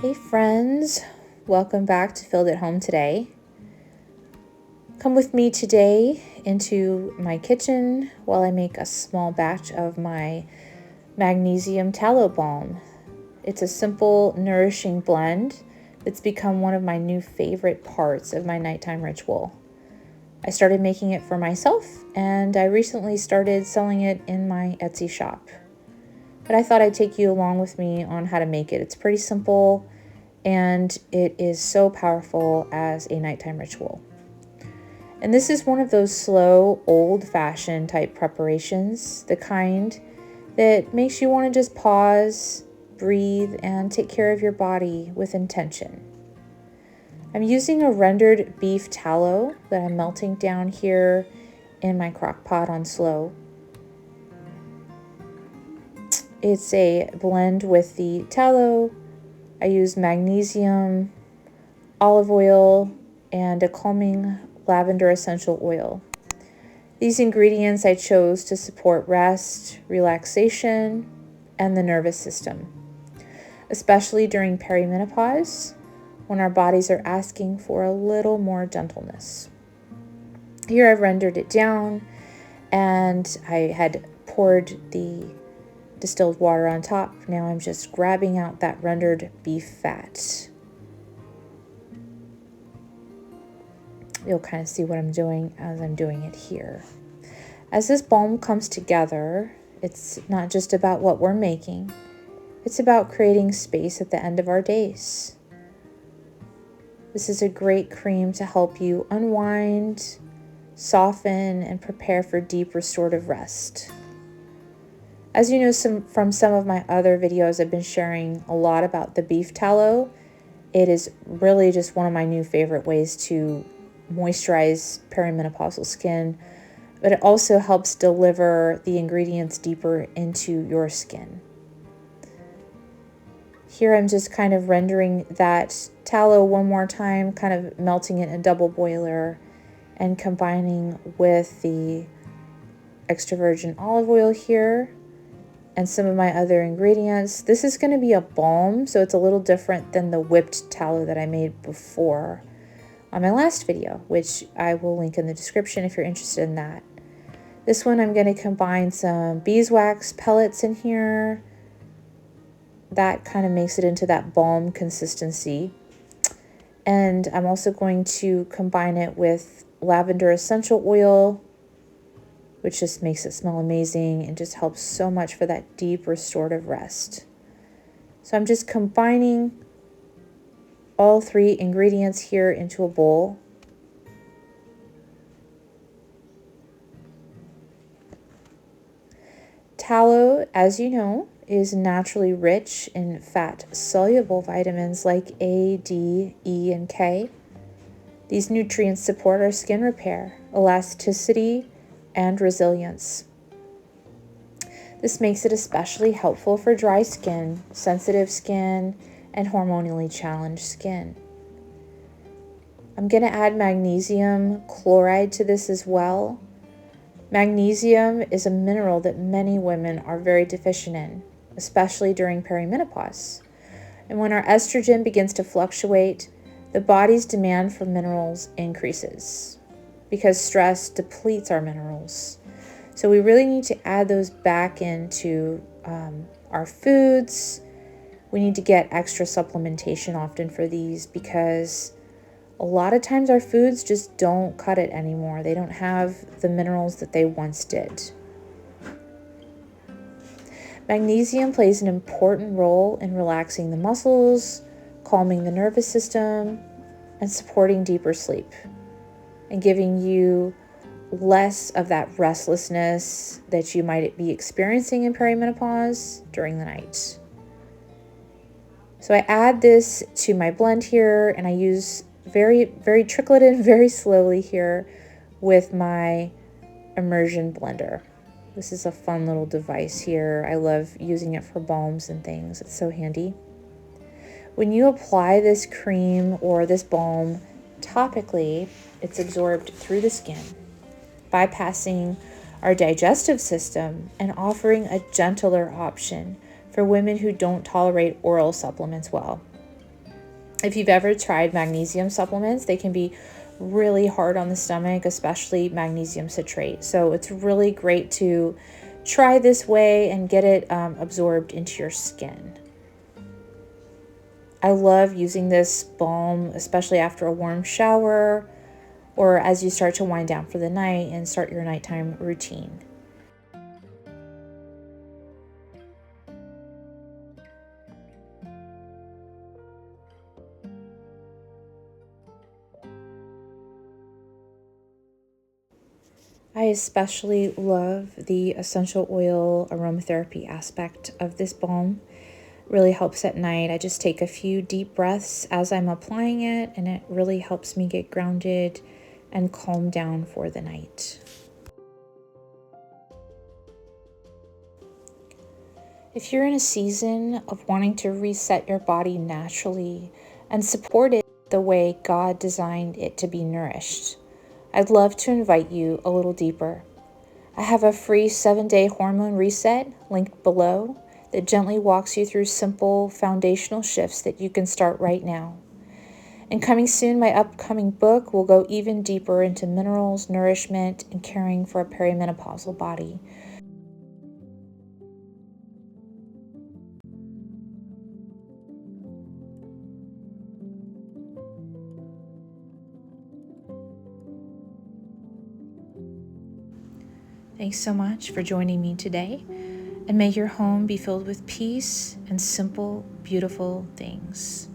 Hey friends, welcome back to Filled at Home today. Come with me today into my kitchen while I make a small batch of my Magnesium tallow balm. It's a simple, nourishing blend that's become one of my new favorite parts of my nighttime ritual. I started making it for myself, and I recently started selling it in my Etsy shop. But I thought I'd take you along with me on how to make it. It's pretty simple, and it is so powerful as a nighttime ritual. And this is one of those slow, old-fashioned type preparations, the kind that makes you want to just pause, breathe, and take care of your body with intention. I'm using a rendered beef tallow that I'm melting down here in my crock pot on slow. It's a blend with the tallow. I use magnesium, olive oil, and a calming lavender essential oil. These ingredients I chose to support rest, relaxation, and the nervous system, especially during perimenopause, when our bodies are asking for a little more gentleness. Here I've rendered it down, and I had poured the distilled water on top. Now I'm just grabbing out that rendered beef fat. You'll kind of see what I'm doing as I'm doing it here. As this balm comes together, it's not just about what we're making. It's about creating space at the end of our days. This is a great cream to help you unwind, soften, and prepare for deep restorative rest. As you know from some of my other videos, I've been sharing a lot about the beef tallow. It is really just one of my new favorite ways to moisturize perimenopausal skin, but it also helps deliver the ingredients deeper into your skin. Here I'm just kind of rendering that tallow one more time, kind of melting it in a double boiler and combining with the extra virgin olive oil here and some of my other ingredients. This is going to be a balm, so it's a little different than the whipped tallow that I made before on my last video, which I will link in the description if you're interested in that. This one I'm going to combine some beeswax pellets in here. That kind of makes it into that balm consistency. And I'm also going to combine it with lavender essential oil, which just makes it smell amazing and just helps so much for that deep restorative rest. So I'm just combining all three ingredients here into a bowl. Tallow, as you know, is naturally rich in fat-soluble vitamins like A, D, E, and K. These nutrients support our skin repair, elasticity, and resilience. This makes it especially helpful for dry skin, sensitive skin, and hormonally challenged skin. I'm going to add magnesium chloride to this as well. Magnesium is a mineral that many women are very deficient in, especially during perimenopause. And when our estrogen begins to fluctuate, the body's demand for minerals increases because stress depletes our minerals. So we really need to add those back into our foods. We need to get extra supplementation often for these because a lot of times our foods just don't cut it anymore. They don't have the minerals that they once did. Magnesium plays an important role in relaxing the muscles, calming the nervous system, and supporting deeper sleep, and giving you less of that restlessness that you might be experiencing in perimenopause during the night. So I add this to my blend here, and I use very trickle it in very slowly here with my immersion blender. This is a fun little device here. I love using it for balms and things. It's so handy. When you apply this cream or this balm topically, it's absorbed through the skin, bypassing our digestive system and offering a gentler option for women who don't tolerate oral supplements well. If you've ever tried magnesium supplements, they can be really hard on the stomach, especially magnesium citrate. So it's really great to try this way and get it absorbed into your skin. I love using this balm, especially after a warm shower or as you start to wind down for the night and start your nighttime routine. I especially love the essential oil aromatherapy aspect of this balm. It really helps at night. I just take a few deep breaths as I'm applying it, and it really helps me get grounded and calm down for the night. If you're in a season of wanting to reset your body naturally and support it the way God designed it to be nourished, I'd love to invite you a little deeper. I have a free 7-day hormone reset linked below that gently walks you through simple foundational shifts that you can start right now. And coming soon, my upcoming book will go even deeper into minerals, nourishment, and caring for a perimenopausal body. Thanks so much for joining me today, and may your home be filled with peace and simple, beautiful things.